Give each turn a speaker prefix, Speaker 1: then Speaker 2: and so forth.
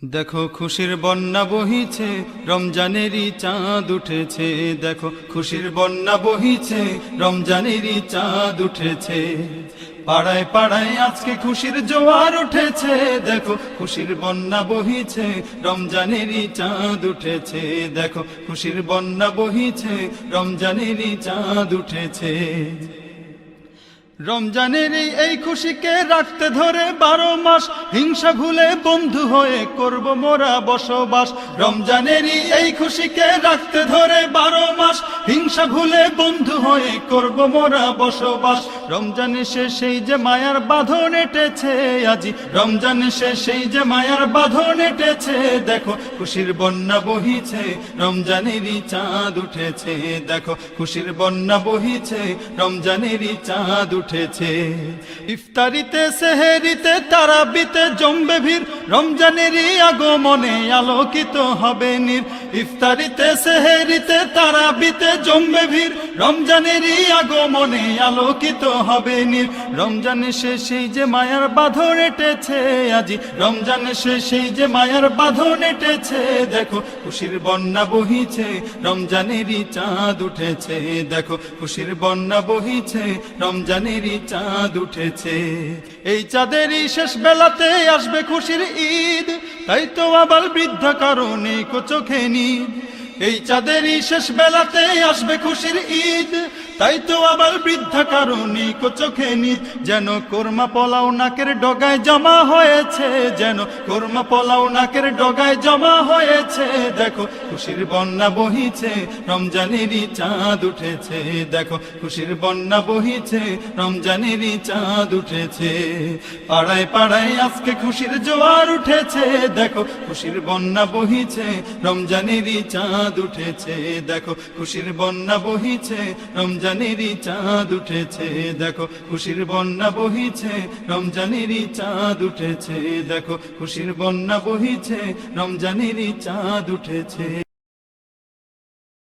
Speaker 1: দেখো খুশির বন্যা বহিছে, রমজানেরই চাঁদ উঠেছে। দেখো খুশির বন্যা বহিছে, রমজানেরই চাঁদ উঠেছে। পাড়ায় পাড়ায় আজকে খুশির জোয়ার উঠেছে। দেখো খুশির বন্যা বহিছে, রমজানেরই চাঁদ উঠেছে। দেখো খুশির বন্যা বহিছে, রমজানেরই চাঁদ উঠেছে। রমজানের এই খুশিকে রাখতে ধরে 12 মাস, হিংসা ভুলে বন্ধু হয়ে করব মোরা বসবাস। রমজানের এই খুশিকে রাখতে ধরে 12 মাস, হিংসা ভুলে বন্ধু হয়ে করব মোরা বসবাস। রমজান এসে সেই যে মায়ার বাঁধন এঁটেছে আজি, রমজান এসে সেই যে মায়ার বাঁধন এঁটেছে। দেখো খুশির বন্যা বহিছে, রমজানেরই চাঁদ উঠেছে। দেখো খুশির বন্যা বহিছে, রমজানেরই চাঁদ উঠেছে। ইফতারিতে সেহেরিতে তারাবিতে জমবে ভিড়, রমজানেরই আগমনে আলোকিত হবে নীর। ইফতারিতে সেহেরিতে তারাবিতে জমবে ভিড়, রমজানেরই আগমনে আলোকিত হবে নীর। রমজান এসে সেই যে মায়ার বাঁধন এঁটেছে আজি, রমজান এসে সেই যে মায়ার বাঁধন এঁটেছে। দেখো খুশির বন্যা বহিছে, রমজানেরই চাঁদ উঠেছে। দেখো খুশির বন্যা বহিছে, রমজানেরই চাঁদ উঠেছে। এই চাঁদেরই শেষ বেলাতে আসবে খুশির ঈদ, তাই তো আবার বৃদ্ধা কারণে চোখে নিদ। এই চাঁদেরই শেষ বেলাতে আসবে খুশির ঈদ, তাই তো আবার বৃদ্ধা কারণে চোখে নিদ। যেন কোরমা পোলাও নাকের ডগায় জমা হয়েছে, যেন কোরমা পোলাও নাকের ডগায় জমা হয়েছে। দেখো খুশির বন্যা বহিছে, রমজানেরই চাঁদ উঠেছে। দেখো খুশির বন্যা বহিছে, রমজানেরই চাঁদ উঠেছে। পাড়ায় পাড়ায় আজকে খুশির জোয়ার উঠেছে। দেখো খুশির বন্যা বহিছে, রমজানেরই চাঁদ উঠেছে। দেখো খুশির বন্যা বহিছে, রমজানেরই চাঁদ উঠেছে। দেখো খুশির বন্যা বহিছে, রমজানেরই চাঁদ উঠেছে। দেখো খুশির বন্যা বহিছে, রমজানেরই চাঁদ উঠেছে।